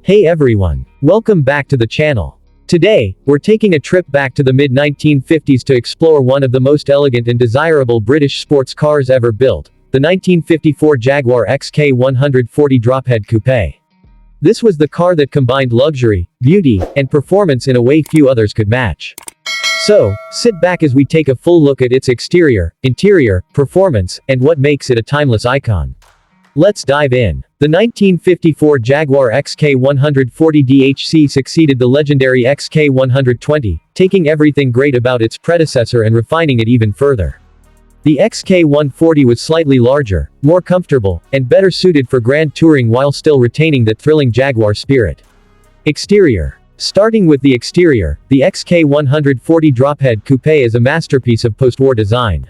Hey everyone. Welcome back to the channel. Today, we're taking a trip back to the mid-1950s to explore one of the most elegant and desirable British sports cars ever built, the 1954 Jaguar XK140 Drophead Coupé. This was the car that combined luxury, beauty, and performance in a way few others could match. So, sit back as we take a full look at its exterior, interior, performance, and what makes it a timeless icon. Let's dive in. The 1954 Jaguar XK140 DHC succeeded the legendary XK140, taking everything great about its predecessor and refining it even further. The XK140 was slightly larger, more comfortable, and better suited for grand touring while still retaining that thrilling Jaguar spirit. Exterior. Starting with the exterior, the XK140 Drophead Coupé is a masterpiece of post-war design.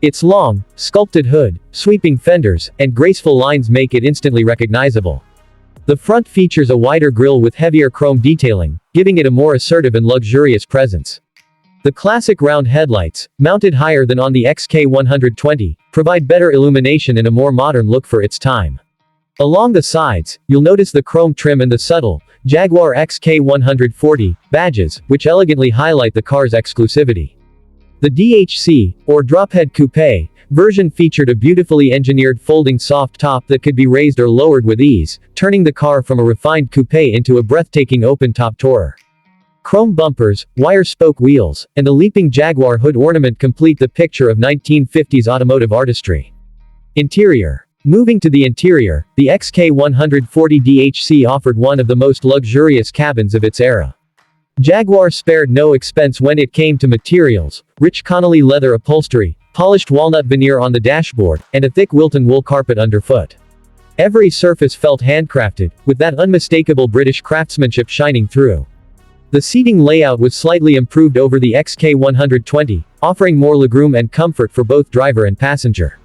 Its long, sculpted hood, sweeping fenders, and graceful lines make it instantly recognizable. The front features a wider grille with heavier chrome detailing, giving it a more assertive and luxurious presence. The classic round headlights, mounted higher than on the XK120, provide better illumination and a more modern look for its time. Along the sides, you'll notice the chrome trim and the subtle Jaguar XK140 badges, which elegantly highlight the car's exclusivity. The DHC, or Drophead Coupé, version featured a beautifully engineered folding soft top that could be raised or lowered with ease, turning the car from a refined coupé into a breathtaking open-top tourer. Chrome bumpers, wire spoke wheels, and the leaping Jaguar hood ornament complete the picture of 1950s automotive artistry. Interior. Moving to the interior, the XK140 DHC offered one of the most luxurious cabins of its era. Jaguar spared no expense when it came to materials: rich Connelly leather upholstery, polished walnut veneer on the dashboard, and a thick Wilton wool carpet underfoot. Every surface felt handcrafted, with that unmistakable British craftsmanship shining through. The seating layout was slightly improved over the XK120, offering more legroom and comfort for both driver and passenger.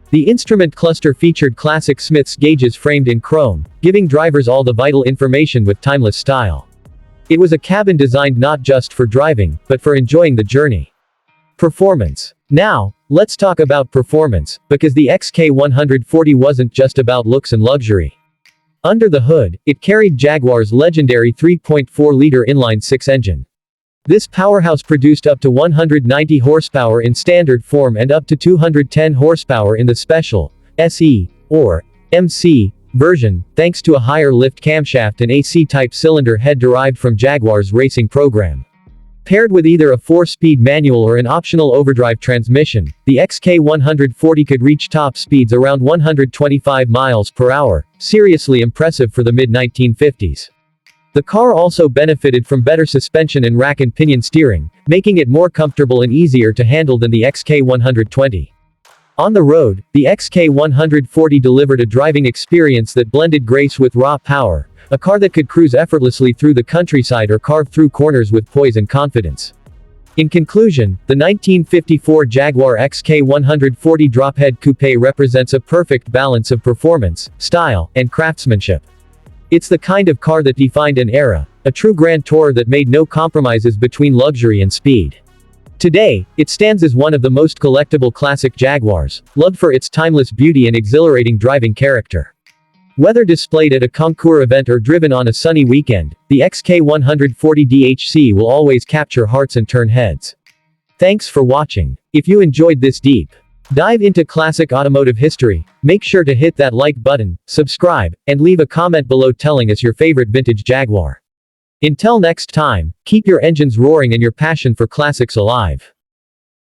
The instrument cluster featured classic Smith's gauges framed in chrome, giving drivers all the vital information with timeless style. It was a cabin designed not just for driving, but for enjoying the journey. Performance. Now, let's talk about performance, because the XK140 wasn't just about looks and luxury. Under the hood, it carried Jaguar's legendary 3.4-liter inline-six engine. This powerhouse produced up to 190 horsepower in standard form and up to 210 horsepower in the special, SE, or MC, version, thanks to a higher lift camshaft and AC-type cylinder head derived from Jaguar's racing program. Paired with either a 4-speed manual or an optional overdrive transmission, the XK140 could reach top speeds around 125 miles per hour, seriously impressive for the mid-1950s. The car also benefited from better suspension and rack and pinion steering, making it more comfortable and easier to handle than the XK120. On the road, the XK140 delivered a driving experience that blended grace with raw power, a car that could cruise effortlessly through the countryside or carve through corners with poise and confidence. In conclusion, the 1954 Jaguar XK140 Drophead Coupé represents a perfect balance of performance, style, and craftsmanship. It's the kind of car that defined an era, a true grand tourer that made no compromises between luxury and speed. Today, it stands as one of the most collectible classic Jaguars, loved for its timeless beauty and exhilarating driving character. Whether displayed at a concours event or driven on a sunny weekend, the XK140 DHC will always capture hearts and turn heads. Thanks for watching. If you enjoyed this deep dive into classic automotive history, make sure to hit that like button, subscribe, and leave a comment below telling us your favorite vintage Jaguar. Until next time, keep your engines roaring and your passion for classics alive.